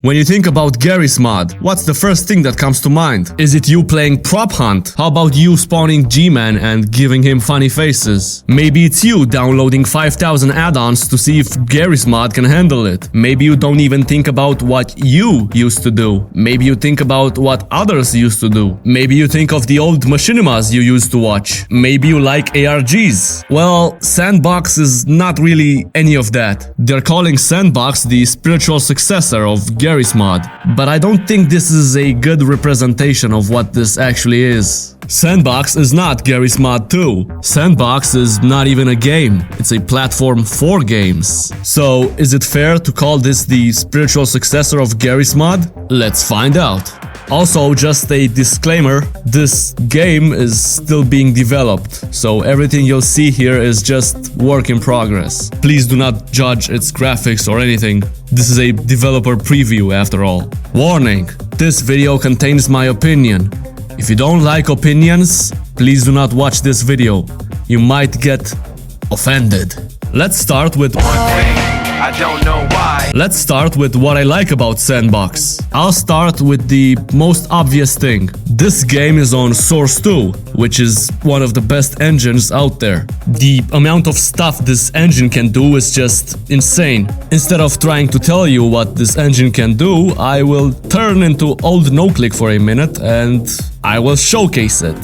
When you think about Garry's mod, what's the first thing that comes to mind? Is it you playing prop hunt? How about you spawning G-Man and giving him funny faces? Maybe it's you downloading 5,000 add-ons to see if Garry's mod can handle it. Maybe you don't even think about what you used to do. Maybe you think about what others used to do. Maybe you think of the old machinimas you used to watch. Maybe you like ARGs. Well, Sandbox is not really any of that. They're calling Sandbox the spiritual successor of Garry's mod, but I don't think this is a good representation of what this actually is. Sandbox is not Garry's mod too. Sandbox is not even a game. It's a platform for games. So, is it fair to call this the spiritual successor of Garry's mod? Let's find out. Also, just a disclaimer, this game is still being developed, so everything you'll see here is just work in progress. Please do not judge its graphics or anything. This is a developer preview after all. Warning, this video contains my opinion. If you don't like opinions, please do not watch this video. You might get offended. Let's start with I don't know why. Let's start with what I like about Sandbox. I'll start with the most obvious thing. This game is on Source 2, which is one of the best engines out there. The amount of stuff this engine can do is just insane. Instead of trying to tell you what this engine can do, I will turn into old NoClick for a minute and I will showcase it.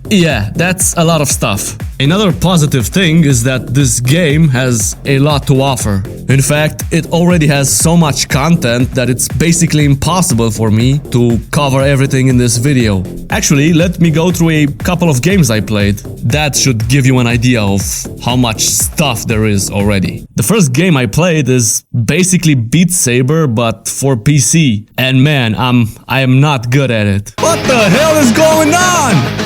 Yeah, that's a lot of stuff. Another positive thing is that this game has a lot to offer. In fact, it already has so much content that it's basically impossible for me to cover everything in this video. Actually, let me go through a couple of games I played. That should give you an idea of how much stuff there is already. The first game I played is basically Beat Saber but for PC. And man, I am not good at it. What the hell is going on?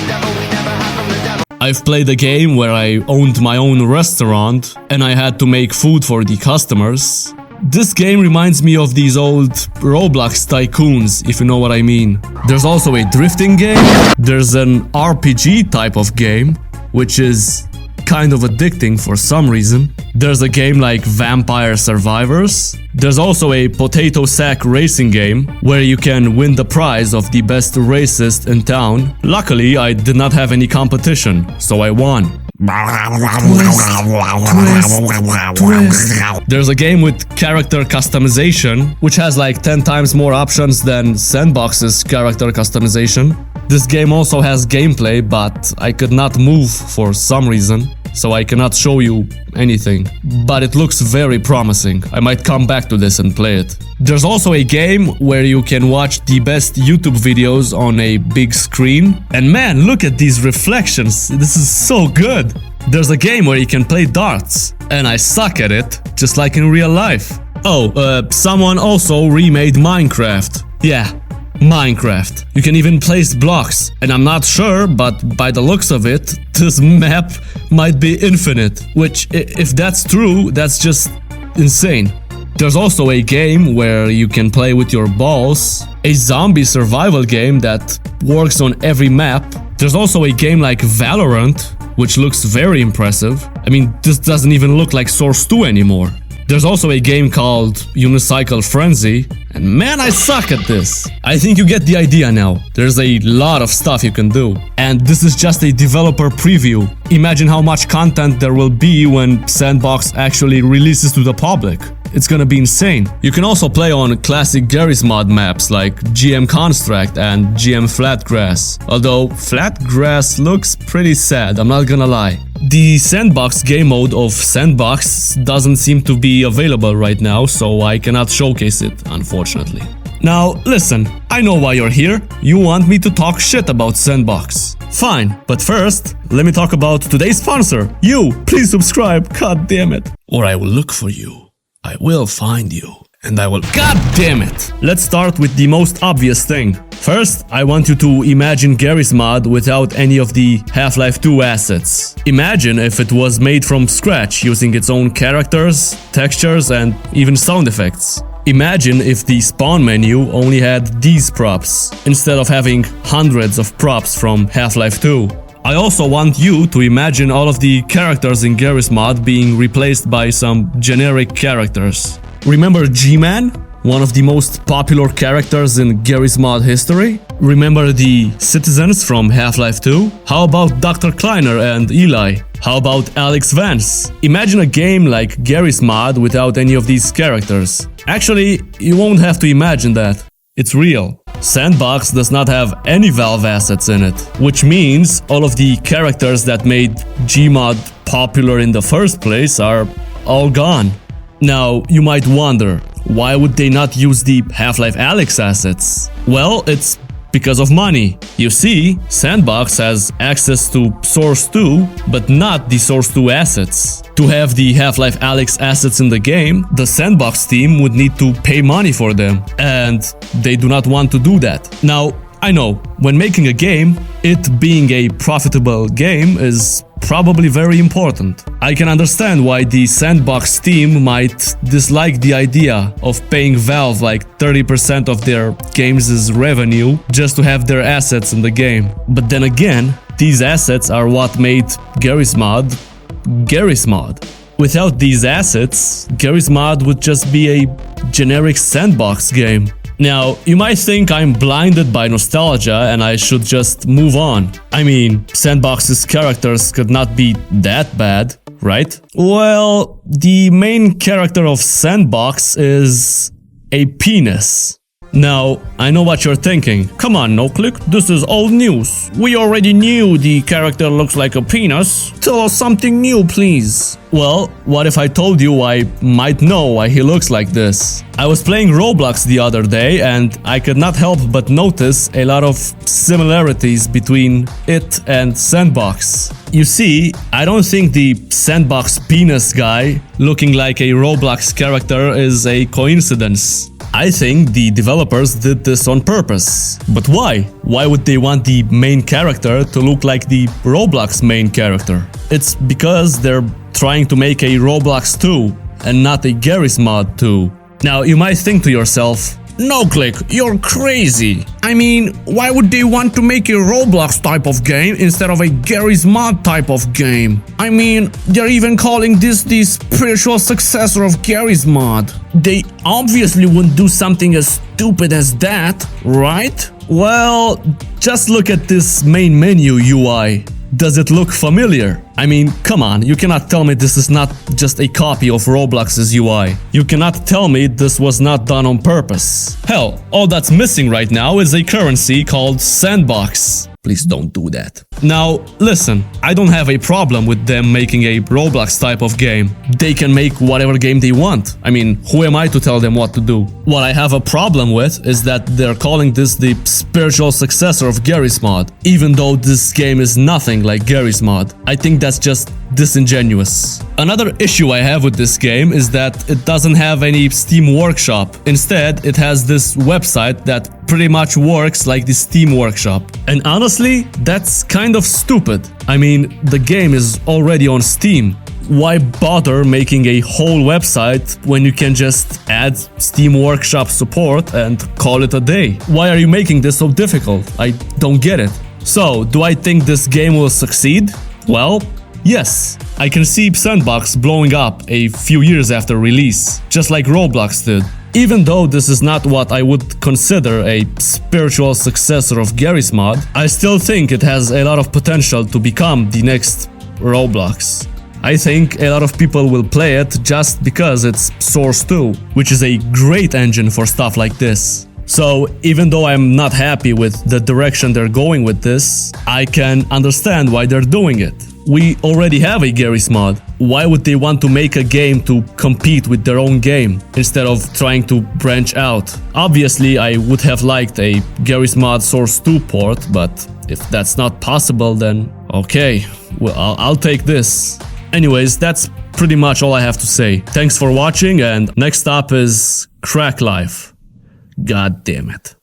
I've played a game where I owned my own restaurant and I had to make food for the customers. This game reminds me of these old Roblox tycoons, if you know what I mean. There's also a drifting game. There's an RPG type of game, which is kind of addicting for some reason. There's a game like Vampire Survivors. There's also a potato sack racing game where you can win the prize of the best racist in town. Luckily, I did not have any competition, so I won. There's a game with character customization, which has like 10 times more options than Sandbox's character customization. This game also has gameplay, but I could not move for some reason, so I cannot show you anything. But it looks very promising. I might come back to this and play it. There's also a game where you can watch the best YouTube videos on a big screen. And man, look at these reflections. This is so good. There's a game where you can play darts. And I suck at it, just like in real life. Oh, someone also remade Minecraft. Yeah. Minecraft. You can even place blocks, and I'm not sure, but by the looks of it, this map might be infinite, which, if that's true, that's just insane. There's also a game where you can play with your balls, a zombie survival game that works on every map. There's also a game like Valorant, which looks very impressive. I mean, this doesn't even look like Source 2 anymore. There's also a game called Unicycle Frenzy, and man, I suck at this. I think you get the idea now. There's a lot of stuff you can do. And this is just a developer preview. Imagine how much content there will be when Sandbox actually releases to the public. It's gonna be insane. You can also play on classic Garry's Mod maps like GM Construct and GM Flatgrass. Although Flatgrass looks pretty sad, I'm not gonna lie. The Sandbox game mode of Sandbox doesn't seem to be available right now, so I cannot showcase it, unfortunately. Now, listen, I know why you're here. You want me to talk shit about Sandbox. Fine, but first, let me talk about today's sponsor. You, please subscribe, god damn it. Or I will look for you. I will find you. And I will... God damn it! Let's start with the most obvious thing. First, I want you to imagine Garry's Mod without any of the Half-Life 2 assets. Imagine if it was made from scratch using its own characters, textures, and even sound effects. Imagine if the spawn menu only had these props, instead of having hundreds of props from Half-Life 2. I also want you to imagine all of the characters in Garry's Mod being replaced by some generic characters. Remember G-Man? One of the most popular characters in Garry's Mod history? Remember the citizens from Half-Life 2? How about Dr. Kleiner and Eli? How about Alex Vance? Imagine a game like Garry's Mod without any of these characters. Actually, you won't have to imagine that. It's real. Sandbox does not have any Valve assets in it, which means all of the characters that made Gmod popular in the first place are all gone. Now, you might wonder, why would they not use the Half-Life Alyx assets? Well, it's because of money. You see, Sandbox has access to Source 2, but not the Source 2 assets. To have the Half-Life Alyx assets in the game, the Sandbox team would need to pay money for them, and they do not want to do that. Now, I know, when making a game, it being a profitable game is probably very important. I can understand why the Sandbox team might dislike the idea of paying Valve like 30% of their games' revenue just to have their assets in the game. But then again, these assets are what made Garry's Mod Garry's Mod. Without these assets, Garry's Mod would just be a generic Sandbox game. Now, you might think I'm blinded by nostalgia and I should just move on. I mean, Sandbox's characters could not be that bad, right? Well, the main character of Sandbox is a penis. Now, I know what you're thinking. Come on, NoClick, this is old news. We already knew the character looks like a penis. Tell us something new, please. Well, what if I told you I might know why he looks like this? I was playing Roblox the other day and I could not help but notice a lot of similarities between it and Sandbox. You see, I don't think the Sandbox penis guy looking like a Roblox character is a coincidence. I think the developers did this on purpose. But why? Why would they want the main character to look like the Roblox main character? It's because they're trying to make a Roblox 2 and not a Garry's Mod 2. Now, you might think to yourself, NoClick, you're crazy. I mean, why would they want to make a Roblox type of game instead of a Garry's Mod type of game? I mean, they're even calling this the spiritual successor of Garry's Mod. They obviously wouldn't do something as stupid as that, right? Well, just look at this main menu UI. Does it look familiar? I mean, come on, you cannot tell me this is not just a copy of Roblox's UI. You cannot tell me this was not done on purpose. Hell, all that's missing right now is a currency called Sandbox. Please don't do that. Now, listen, I don't have a problem with them making a Roblox type of game. They can make whatever game they want. I mean, who am I to tell them what to do? What I have a problem with is that they're calling this the spiritual successor of Garry's Mod, even though this game is nothing like Garry's Mod. I think that's just disingenuous. Another issue I have with this game is that it doesn't have any Steam Workshop. Instead, it has this website that pretty much works like the Steam Workshop. And honestly, that's kind of stupid. I mean, the game is already on Steam. Why bother making a whole website when you can just add Steam Workshop support and call it a day? Why are you making this so difficult? I don't get it. So, do I think this game will succeed? Well, yes. I can see Sandbox blowing up a few years after release, just like Roblox did. Even though this is not what I would consider a spiritual successor of Garry's Mod, I still think it has a lot of potential to become the next Roblox. I think a lot of people will play it just because it's Source 2, which is a great engine for stuff like this. So even though I'm not happy with the direction they're going with this, I can understand why they're doing it. We already have a Garry's mod. Why would they want to make a game to compete with their own game instead of trying to branch out? Obviously, I would have liked a Garry's mod Source 2 port, but if that's not possible, then okay, well, I'll take this. Anyways, that's pretty much all I have to say. Thanks for watching, and next up is Crack Life. God damn it.